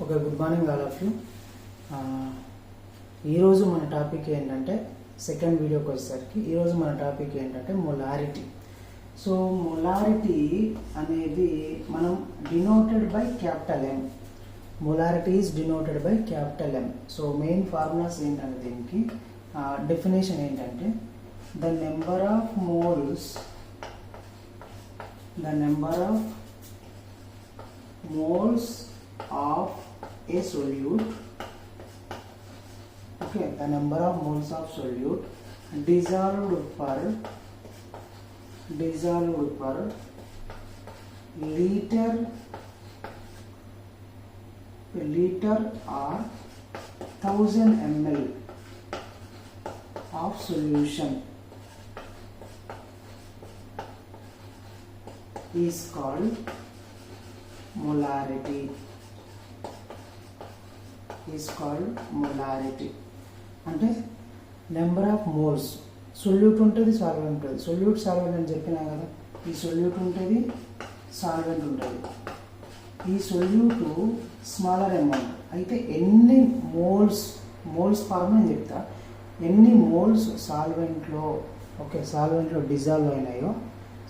Okay, good morning all of you. ఈరోజు మన topic ఏంటంటే సెకండ్ వీడియోకి వచ్చేసరికి ఈరోజు మన టాపిక్ ఏంటంటే మొలారిటీ. సో మొలారిటీ అనేది మనం denoted by capital M. Molarity is denoted by capital M. So main formulas ఏంటంటే దీనికి డెఫినేషన్ ఏంటంటే the number of moles of a solute, okay, the number of moles of solute dissolved per liter or 1000 ml of solution is called molarity. అంటే number of moles. Solute ఉంటుంది, solvent ఉంటుంది. Solute solvent అని చెప్పినా కదా, ఈ solute ఉంటుంది, solvent ఉంటుంది. ఈ సొల్యూట్ స్మాలర్ అమౌంట్ అయితే ఎన్ని మోల్స్ ఫార్మ్ అని చెప్తా, ఎన్ని మోల్స్ సాల్వెంట్లో డిజాల్వ్ అయినాయో,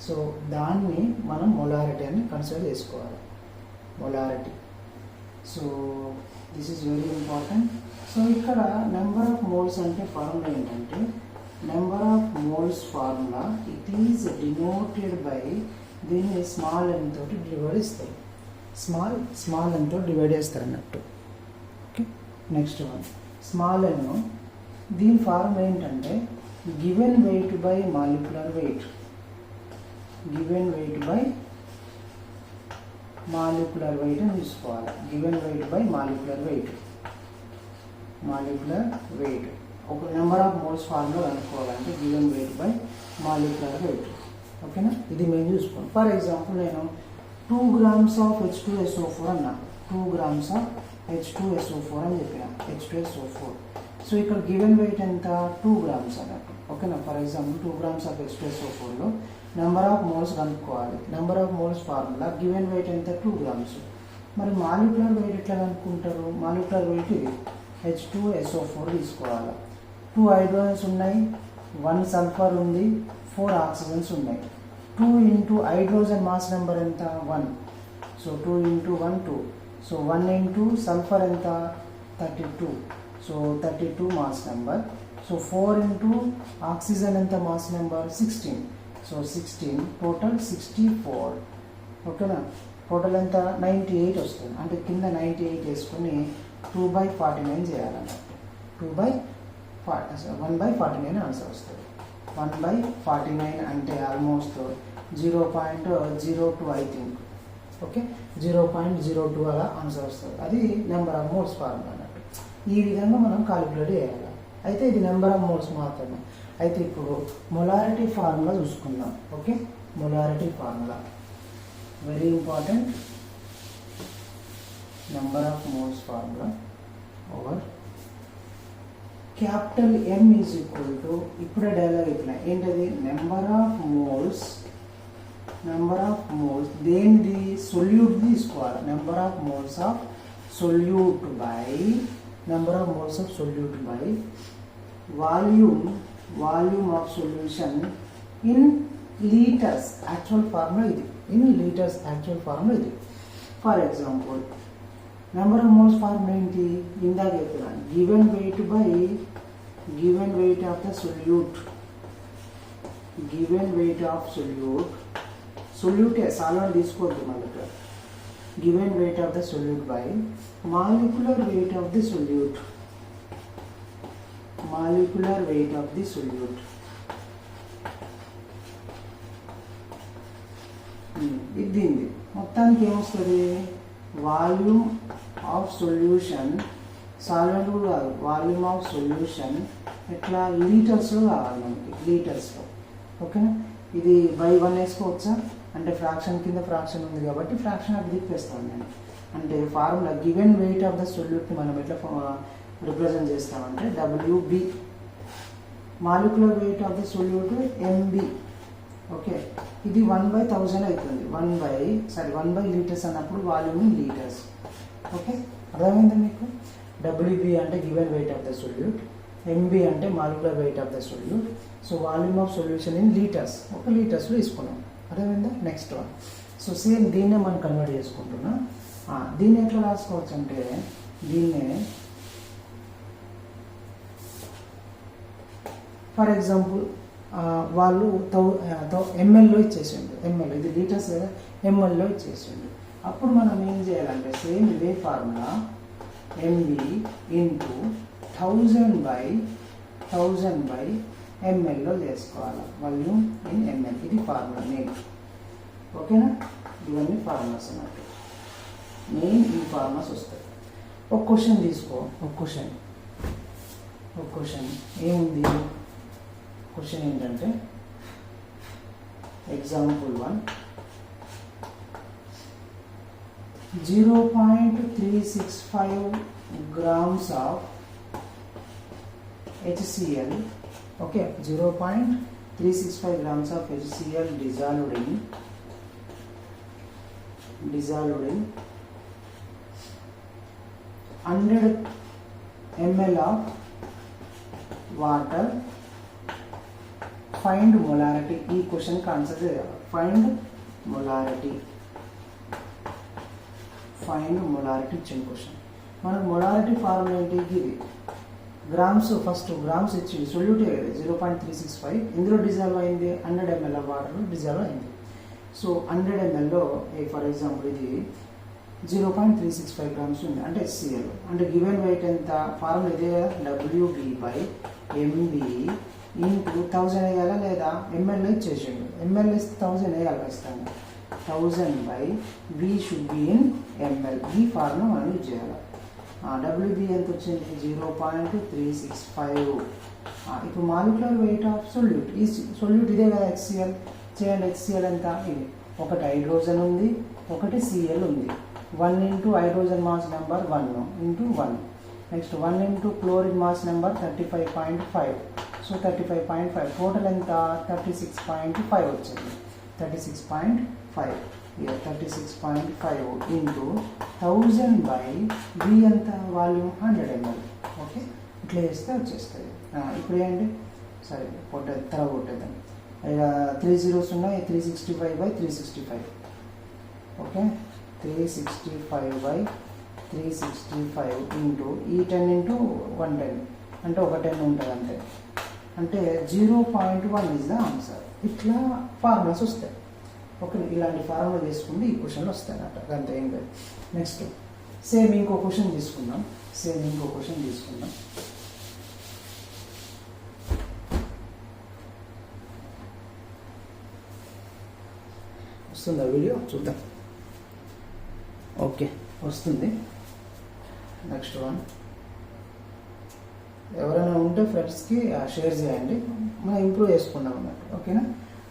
సో దాన్ని మనం మొలారిటీ అని కన్సిడర్ చేసుకోవాలి. Molarity. So this is very important. So ఇక్కడ నెంబర్ ఆఫ్ మోల్స్ అంటే ఫార్ములా ఏంటంటే number of moles formula it is denoted by, దీన్ని స్మాల్ ఎన్ తోటి డివైడ్ ఇస్తాయి. స్మాల్ ఎన్ తోటి డివైడ్ చేస్తారు అన్నట్టు. ఓకే, నెక్స్ట్ వన్ స్మాల్ ఎన్. దీని ఫార్ములా ఏంటంటే given weight by molecular wait. Molecular weight అని తీసుకోవాలి. Given weight by molecular wait. ఒక నెంబర్ ఆఫ్ మోల్స్ ఫార్ములా అనుకోవాలంటే given weight by molecular weight. ఓకేనా, ఇది మేము చూసుకోండి. ఫర్ ఎగ్జాంపుల్ నేను 2 grams ఆఫ్ H2SO4 అన్నా. 2 grams ఆఫ్ H2SO4 అని చెప్పిన. H2SO4. సో ఇక్కడ గివెన్ వెయిట్ ఎంత? 2 grams అన్నట్టు. ఓకేనా, ఫర్ ఎగ్జాంపుల్ 2 grams ఆఫ్ H2SO4లో నెంబర్ ఆఫ్ మోల్స్ కనుక్కోవాలి. Number of moles formula given weight ఎంత? 2 grams. మరి మాలిక్యులర్ వెయిట్ ఎట్లా కనుక్కుంటారు? మాలిక్యులర్ వెయిట్ ఇది H2SO4 తీసుకోవాలి. 2 హైడ్రోజన్స్ ఉన్నాయి, 1 సల్ఫర్ ఉంది, 4 ఆక్సిజన్స్ ఉన్నాయి. 2 ఇంటూ హైడ్రోజన్ మాస్ నెంబర్ ఎంత? 1. So 2 into 1 2. So 1 into sulphur ఎంత? 32. So 32 mass number. So 4 into oxygen ఎంత మాస్ నెంబర్? 16. So 16 total 64. ఓకేనా, టోటల్ ఎంత? 98 వస్తుంది. అంటే కింద 98 వేసుకొని 2/49 చేయాలన్నట్టు. 1/49 ఆన్సర్ వస్తుంది. 1/49 అంటే ఆల్మోస్ట్ 0.02 ఐ థింక్. ఓకే, 0.02 అలా ఆన్సర్ వస్తుంది. అది నెంబర్ ఆఫ్ మోల్స్ ఫార్ములా అన్నట్టు. ఈ విధంగా మనం కాలిక్యులేట్ చేయాలి. అయితే ఇది నెంబర్ ఆఫ్ మోల్స్ మాత్రమే. అయితే ఇప్పుడు మొలారిటీ ఫార్ములా చూసుకుందాం. Okay, molarity formula very important. Number of moles formula over capital M is equal to, ఇప్పుడే డైలాగ్ ఇట్లా ఏంటది? నెంబర్ ఆఫ్ మోల్స్ దేనిది? సొల్యూట్ తీసుకోవాలి. Number of moles of solute by volume of solution in litres. Actual formula ఇది. ఇది. For example number of moles formula ఏంటి? ఇందాక చెప్పాను, given weight of the solute. సొల్యూటే, సాల్వెంట్ తీసుకోవద్దు మళ్ళీ. Given weight of the solute by molecular weight of the solute. ఇది దీన్ని మొత్తానికి ఏమొస్తుంది? వాల్యూమ్ ఆఫ్ సొల్యూషన్, సాల్వెంట్ కూడా కాదు, వాల్యూమ్ ఆఫ్ సొల్యూషన్ ఎట్లా? లీటర్స్లో కావాలి మనకి, లీటర్స్లో. ఓకేనా, ఇది బై 1 వేసుకోవచ్చా? అంటే ఫ్రాక్షన్ కింద ఫ్రాక్షన్ ఉంది కాబట్టి ఫ్రాక్షన్ అది తిప్పేస్తాను నేను. అంటే formula given weight of the సొల్యూట్ని మనం ఎట్లా రిప్రజెంట్ చేస్తామంటే WB. Molecular weight of the solute MB. Okay, ఇది 1/1000 అవుతుంది. 1 బై లీటర్స్ అన్నప్పుడు వాల్యూమ్ ఇన్ లీటర్స్. ఓకే, అర్థమైందా మీకు? డబ్ల్యూబి అంటే given weight of the solute, M B అంటే molecular weight of the solute. So volume of solution in litres, ఒక లీటర్స్లో తీసుకున్నాం. అర్థమైందా? Next one. సో సేమ్ దీన్నే మనం కన్వర్ట్ చేసుకుంటున్నాం. దీన్ని ఎట్లా రాసుకోవచ్చు అంటే దీన్నే ఫర్ ఎగ్జాంపుల్ వాళ్ళు ఎంఎల్లో ఇచ్చేసిండు. ఎంఎల్ ఇది లీటర్స్ కదా, ఎంఎల్లో ఇచ్చేసిండు. అప్పుడు మనం ఏం చేయాలంటే సేమ్ ఇదే ఫార్ములా ఎంబి ఇంటూ 1000/1000 ఎంఎల్లో చేసుకోవాలి. వాల్యూమ్ ఇన్ ఎంఎల్, ఇది ఫార్ములా మెయిన్. ఓకేనా? ఇవన్నీ ఫార్ములాస్ అన్నట్టు. మెయిన్ ఈ ఫార్ములాస్ వస్తాయి. ఒక క్వశ్చన్ తీసుకో, ఒక క్వశ్చన్ ఏముంది? క్వశ్చన్ ఏంటంటే example 1 0.365 grams of HCl. Okay, 0.365 grams of HCl dissolved in 100 ml of water. Find molarity. ఈ క్వశ్చన్కి ఆన్సర్ చేయాలి. ఫైండ్ మొలారిటీ ఇచ్చిన క్వశ్చన్. మనకు మొలారిటీ ఫార్ములా ఏంటి? ఇది గ్రామ్స్, ఫస్ట్ గ్రామ్స్ ఇచ్చి సొల్యూట్ 0.365, ఇందులో డిజాల్వ్ అయింది 100 ml ఆఫ్ వాటర్ డిజాల్వ్ అయింది. సో 100 mlలో ఫర్ ఎగ్జాంపుల్ ఇది 0.365 grams ఉంది అంటే HCl. అంటే గివెన్ వెయిట్ ఎంత? ఫార్ములా ఇదే కదా, WB/MB ఇంటూ 1000 వేయాలా లేదా? ఎంఎల్లో ఇచ్చేసిండు, ఎంఎల్ ఇస్తే 1000 వేయాలి ఖచ్చితంగా. 1000/V should be in ML. ఈ ఫార్ములా మనం యూజ్ చేయాలి. WB ఎంత వచ్చింది? 0.365. ఇప్పుడు మాలిక్యులర్ వెయిట్ ఆఫ్ సొల్యూట్, ఈ సొల్యూట్ ఇదే కదా HCl. చేయండి, HCl ఎంత? ఇది ఒకటి హైడ్రోజన్ ఉంది, ఒకటి Cl ఉంది. 1 into hydrogen mass number 1 into 1. Next 1 into chlorine mass number 35.5. So 35.5 total ఎంత? 36.5 వచ్చింది. 36.5 ఇంటూ 1000/V ఎంత? Volume 100 ml. ఓకే, ఇట్లా చేస్తే వచ్చేస్తుంది. ఇప్పుడు ఏంటి? సరే తర్వాత కొట్టేద్దాం. ఇక 3 zeros ఉన్నాయి. 365/365. ఓకే, 365/365 ఇంటూ ఈ 10 ఇంటూ 110 అంటే ఒక 10 ఉంటుంది అంతే. అంటే 0.1 ఇస్ ద ఆన్సర్. ఇట్లా ఫార్ములాస్ వస్తాయి. ఓకే, ఇలాంటి ఫార్ములా చేసుకుంటే ఈ క్వశ్చన్లు వస్తాయి అన్నట్టు, అంతే ఏం లేదు. నెక్స్ట్ సేమ్ ఇంకో క్వశ్చన్ తీసుకుందాం. వస్తుందా వీడియో? చూద్దాం. ఓకే, వస్తుంది. Next one. ఎవరైనా ఉంటే ఫ్రెండ్స్కి షేర్ చేయండి, మనం ఇంప్రూవ్ చేసుకుందాం అన్నట్టు. ఓకేనా?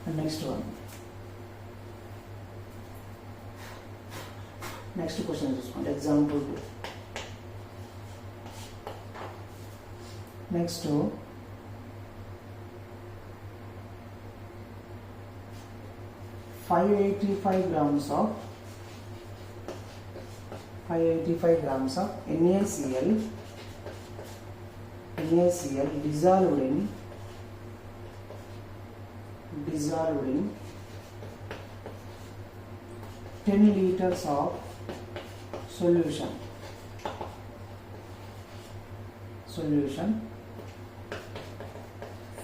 And next one. Next question చూసుకోండి. Example 2. Next 585 grams of NaCl dissolved in 10 liters of solution.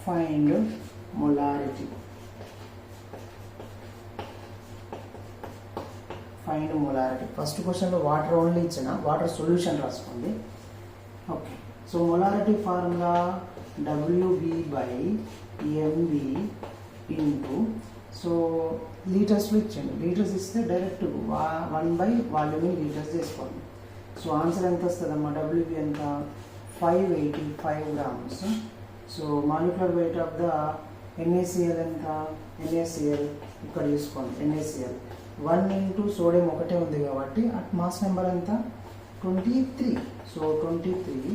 Find molarity. First క్వశ్చన్లో వాటర్ ఓన్లీ ఇచ్చిన, వాటర్ సొల్యూషన్ రాసుకోండి. Okay, so molarity formula WB/MB into, so లీటర్స్లో ఇచ్చిండు. లీటర్స్ ఇస్తే డైరెక్ట్ 1/వాల్యూమ్ litres చేసుకోండి. So answer ఎంత వస్తుందమ్మా? WB ఎంత? 585 grams. So molecular weight of the NaCl ఎంత? NaCl ఇక్కడ తీసుకోండి. NaCl 1 ఇంటూ సోడియం ఒకటే ఉంది కాబట్టి అట్ మాస్ నెంబర్ ఎంత? 23. So 23.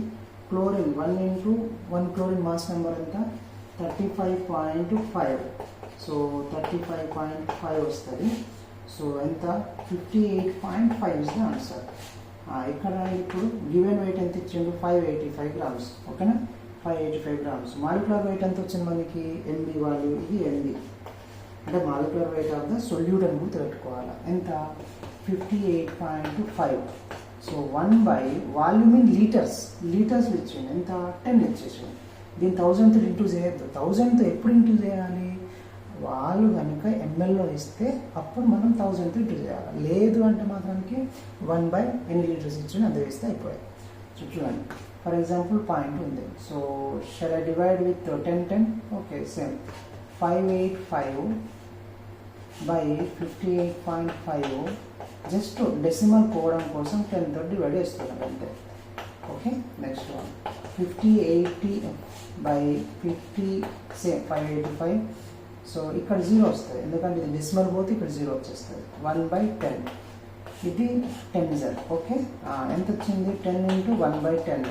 Chlorine 1 into 1 chlorine mass number ఎంత? 35.5. సో 35.5 వస్తుంది. సో ఎంత? 58.5 ఇస్ ద ఆన్సర్. ఇక్కడ ఇప్పుడు గివెన్ వెయిట్ ఎంత ఇచ్చిండు 585 గ్రామ్స్. ఓకేనా, 585 గ్రామ్స్. మాలిక్యులర్ వెయిట్ ఎంత వచ్చింది మనకి, MB వాల్యూ, ఇది MB అంటే molecular weight of the solute అని గుర్తుపెట్టుకోవాలి. ఎంత, 58.5. సో 1/వాల్యూమ్ ఇన్ లీటర్స్ ఇచ్చింది ఎంత, 10 ఇచ్చేసింది. దీన్ని 1000తో ఇంటూ చేయొద్దు. 1000తో ఎప్పుడు ఇంటూ చేయాలి, వాళ్ళు కనుక ఎంఎల్లో ఇస్తే అప్పుడు మనం 1000తో ఇంటూ చేయాలి. లేదు అంటే మాత్రానికి 1/, ఎన్ని లీటర్స్ ఇచ్చింది అంత వేస్తే అయిపోయాయి. చూడండి, ఫర్ ఎగ్జాంపుల్ పాయింట్ ఉంది. So shall I divide with 10. Okay, same 585/58.5 just decimal పోవడం కోసం 10తో డివైడ్ చేస్తున్నాం అంతే. Okay, next one 50/80/50, same 585. So ఇక్కడ 0 వస్తుంది ఎందుకంటే ఇది డెసిమల్ పోతే ఇక్కడ 0 వచ్చేస్తుంది. 1/10, ఇది 10Z. ఓకే, ఎంత వచ్చింది, 10 × 1/10.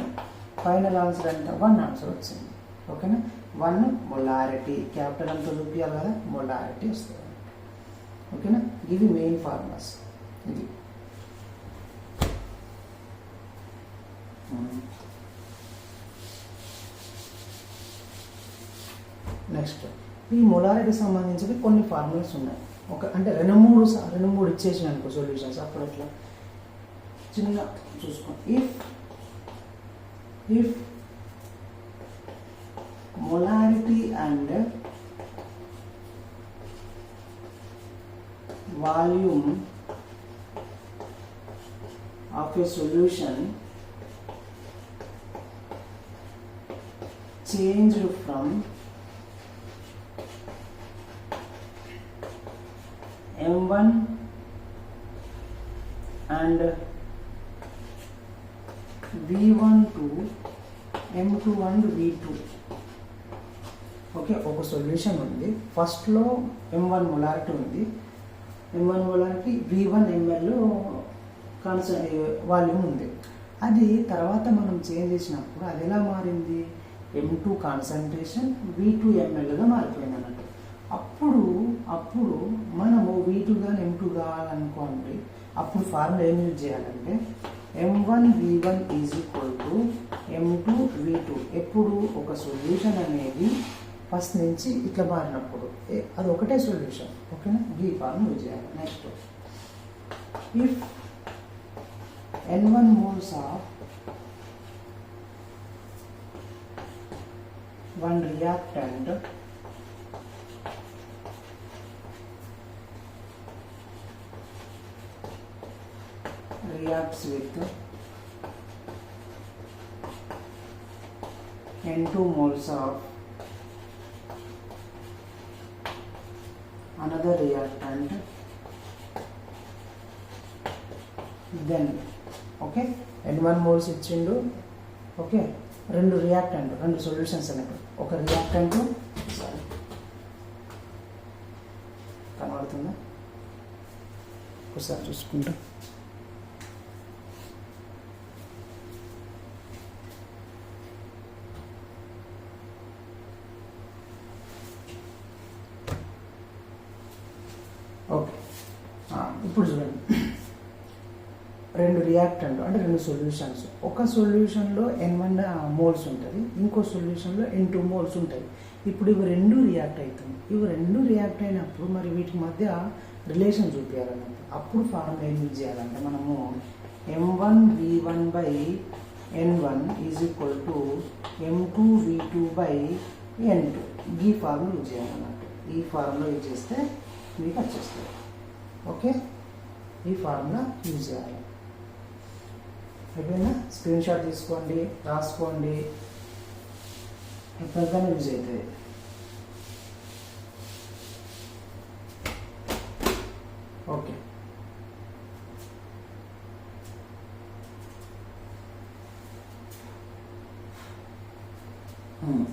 ఫైనల్ ఆన్సర్ ఎంత, 1 ఆన్సర్ వచ్చింది. ఓకేనా, 1 మొలారిటీ, క్యాపిటల్ అంతా చూపించాలి కదా, మొలారిటీ వస్తుంది. ఓకేనా, ఇవి మెయిన్ ఫార్ములాస్. ఇది నెక్స్ట్ ఈ మొలారిటీ సంబంధించి కొన్ని ఫార్ములాస్ ఉన్నాయి. అంటే రెండు మూడు ఇచ్చేసిన అనుకో సొల్యూషన్స్, అప్పుడు అట్లా చిన్న చూసుకో. If molarity and volume of a solution changed from M1 and V1 to M2 and V2. Okay, ఒక సొల్యూషన్ ఉంది. ఫస్ట్లో M1 మొలారిటీ ఉంది, M1 molarity, V1 ml volume ఉంది. అది తర్వాత మనం చేంజ్ చేసినప్పుడు అది ఎలా మారింది, M2 కాన్సన్ట్రేషన్ V2 mlగా మారిపోయింది అన్నట్టు. అప్పుడు మనము V2 కానీ M2 కావాలనుకోండి, అప్పుడు ఫార్ములా ఏం యూజ్ చేయాలంటే M1V1 = M2V2. ఎప్పుడు ఒక సొల్యూషన్ అనేది ఫస్ట్ నుంచి ఇట్లా మారినప్పుడు అది ఒకటే సొల్యూషన్. ఓకేనా, ఈ ఫార్ములా యూజ్ చేయాలి. Next, if N1 moles of one reactant reacts with N2 moles of another reactant, then okay, N1 moles ఇచ్చిండు. ఓకే, రెండు సొల్యూషన్స్ అన్నట్టు. ఒక రియాక్టెంట్, సారీ కనబడుతుందా, ఒకసారి చూసుకుంటా. ఓకే, ఇప్పుడు చూడండి, రెండు రియాక్టెంట్ అంటే రెండు సొల్యూషన్స్. ఒక సొల్యూషన్లో N1 మోల్స్ ఉంటుంది, ఇంకో సొల్యూషన్లో N2 మోల్స్ ఉంటాయి. ఇప్పుడు ఇవి రెండు రియాక్ట్ అవుతుంది. ఇవి రెండు రియాక్ట్ అయినప్పుడు మరి వీటి మధ్య రిలేషన్ చూపించాలన్నట్టు. అప్పుడు ఫార్ములా ఏం యూజ్ చేయాలంటే మనము M1V1/N1 = M2V2/N2. ఈ ఫార్ములా యూజ్ చేయాలన్నట్టు. ఈ ఫార్ములా యూజ్ చేస్తే మీకు వచ్చేస్తుంది. ఓకే, ఈ ఫార్ములా యూజ్ చేయాలి. అయిపోయిందా, స్క్రీన్ షాట్ తీసుకోండి, రాసుకోండి, ఎప్పటికైనా యూజ్ అవుతుంది. Okay,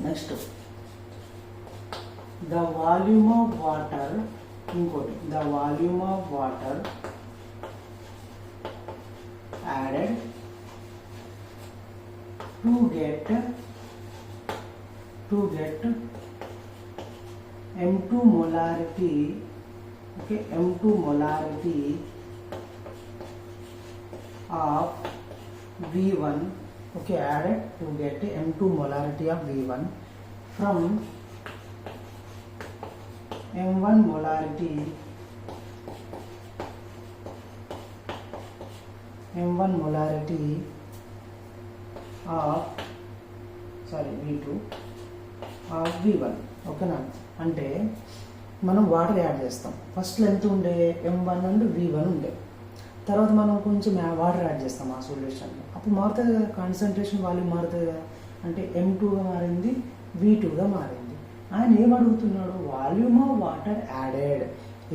next the volume of water, ఇంకోటి the volume of water added to get M2 molarity. Okay, M2 molarity of V1, okay, added to get M2 molarity of V1 from M1 molarity of V2 of V1, ఓకేనా. అంటే మనం water add చేస్తాం. ఫస్ట్లో ఎంత ఉండే M1 and V1 ఉండే, తర్వాత మనం కొంచెం వాటర్ యాడ్ చేస్తాం ఆ సొల్యూషన్లో. అప్పుడు మారుతుంది కదా, కాన్సన్ట్రేషన్ వాల్యూమ్ మారుతుంది కదా. అంటే M2గా మారింది, V2గా మారింది. ఆయన ఏం అడుగుతున్నాడు, వాల్యూమ్ ఆఫ్ వాటర్ యాడెడ్,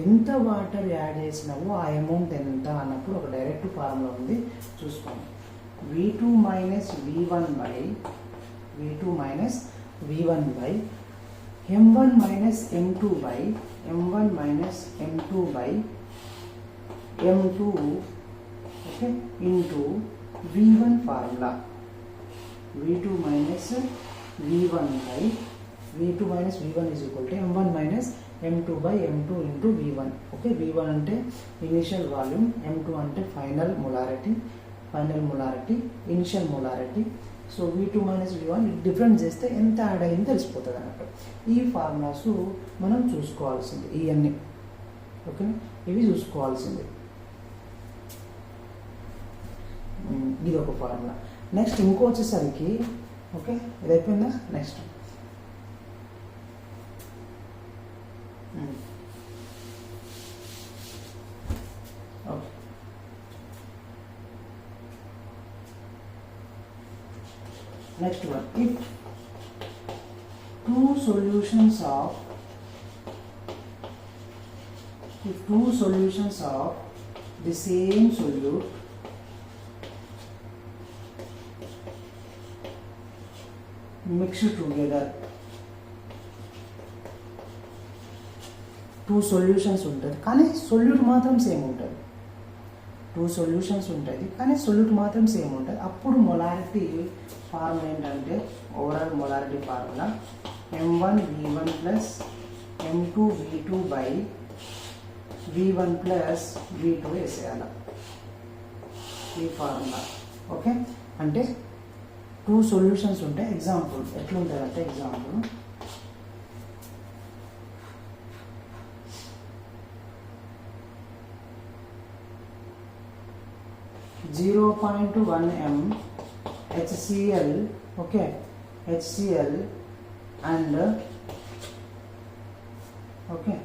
ఎంత వాటర్ యాడ్ చేసినావో ఆ అమౌంట్ ఎంత అన్నప్పుడు ఒక డైరెక్ట్ ఫార్ములా ఉంది, చూసుకోండి. V2 minus V1 by M1 minus M2 by M1 minus M2 by M2, okay, into V1 formula. V2 minus V1 is equal to M1 minus M2 by M2 into V1. Okay, V1 అంటే initial volume, M2 అంటే final molarity, initial molarity. So V2 minus V1 difference చేస్తే ఎంత add అయింది తెలిసిపోతుంది అన్నట్టు. ఈ formulas మనం చూసుకోవాల్సింది, ఇవన్నీ ఓకే, ఇవి చూసుకోవాల్సింది. ఇది ఒక ఫార్ములా. నెక్స్ట్ ఇంకో వచ్చేసరికి, ఓకే, ఇది అయిపోయిందా, next okay, next one, if two solutions of the same solute mixed together, two solutions ఉంటుంది కానీ సొల్యూట్ మాత్రం సేమ్ ఉంటుంది. టూ సొల్యూషన్స్ ఉంటుంది కానీ సొల్యూట్ మాత్రం సేమ్ ఉంటుంది. అప్పుడు మొలారిటీ ఫార్ములా ఏంటంటే, overall molarity formula M1 V1 plus M2 V2 by V1 plus V2 వేసేయాలి, ఈ ఫార్ములా. ఓకే, అంటే టూ సొల్యూషన్స్ ఉంటాయి. ఎగ్జాంపుల్ ఎట్లుంటుందంటే, example 0.1 m HCl, okay, HCl and okay,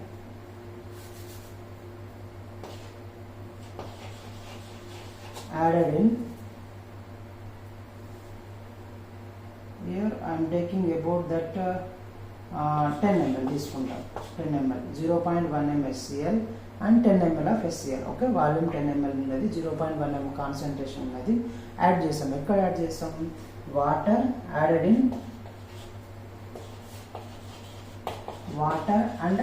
added in, here I am taking about that 10 ml తీసుకుంటాం, 10 ml 0.1 m HCl and 10 ml of SCl. Okay, volume 10 ml ఉన్నది, 0.1 m concentration ఉన్నది, add చేసాం. ఎక్కడ add చేస్తాం, water added in, water and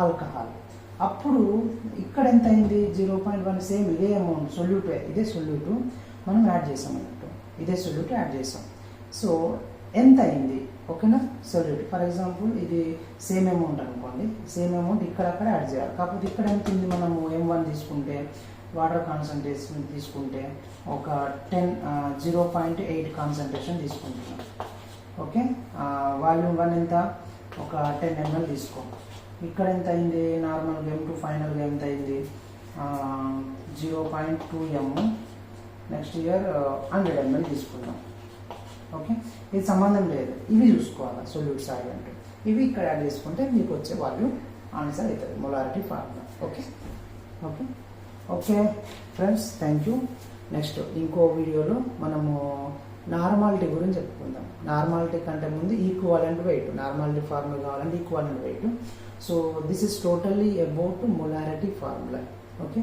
alcohol, అప్పుడు ఇక్కడ ఎంత అయింది, 0.1, సేమ్ ఇదే అమౌంట్, సొల్యూట్, ఇదే సొల్యూట్ మనం యాడ్ చేసాం అన్నట్టు, ఇదే సొల్యూట్ యాడ్ చేసాం. సో ఎంత అయింది, ఓకేనా, సొల్యూట్. ఫర్ ఎగ్జాంపుల్ ఇది సేమ్ అమౌంట్ అనుకోండి, సేమ్ అమౌంట్ ఇక్కడక్కడ యాడ్ చేయాలి. కాకపోతే ఇక్కడ ఎంత ఉంది, మనము M1 తీసుకుంటే, వాటర్ కాన్సన్ట్రేషన్ తీసుకుంటే ఒక 0.8 కాన్సన్ట్రేషన్ తీసుకుంటున్నాం. ఓకే, వాల్యూమ్ 1 ఎంత, ఒక 10 ml తీసుకో. ఇక్కడ ఎంత అయింది, నార్మల్గా M2 ఫైనల్గా ఎంత అయింది, 0.2 m. నెక్స్ట్ ఇయర్ 100 ml తీసుకున్నాం. ఓకే, ఇది సంబంధం లేదు, ఇవి చూసుకోవాలి సొల్యూట్స్ యాడ్ అంటే. ఇవి ఇక్కడ యాడ్ చేసుకుంటే మీకు వచ్చే వాల్యూమ్ ఆన్సర్ అవుతుంది, molarity formula. Okay okay okay friends, thank you. Next ఇంకో వీడియోలో మనము నార్మాలిటీ గురించి చెప్పుకుందాం. నార్మాలిటీ కంటే ముందు ఈక్వాలెంట్ వెయిట్, నార్మాలిటీ ఫార్ములా కావాలంటే equivalent wait. So this is totally about molarity formula. Okay,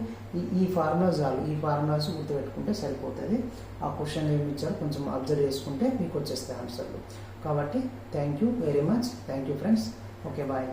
ఈ ఫార్ములా చాలు, ఈ ఫార్ములాస్ గుర్తుపెట్టుకుంటే సరిపోతుంది. ఆ క్వశ్చన్ ఏమి ఇచ్చారో కొంచెం అబ్జర్వ్ చేసుకుంటే మీకు వచ్చేస్తాయి ఆన్సర్లు. కాబట్టి thank you very much, thank you friends. Okay, bye.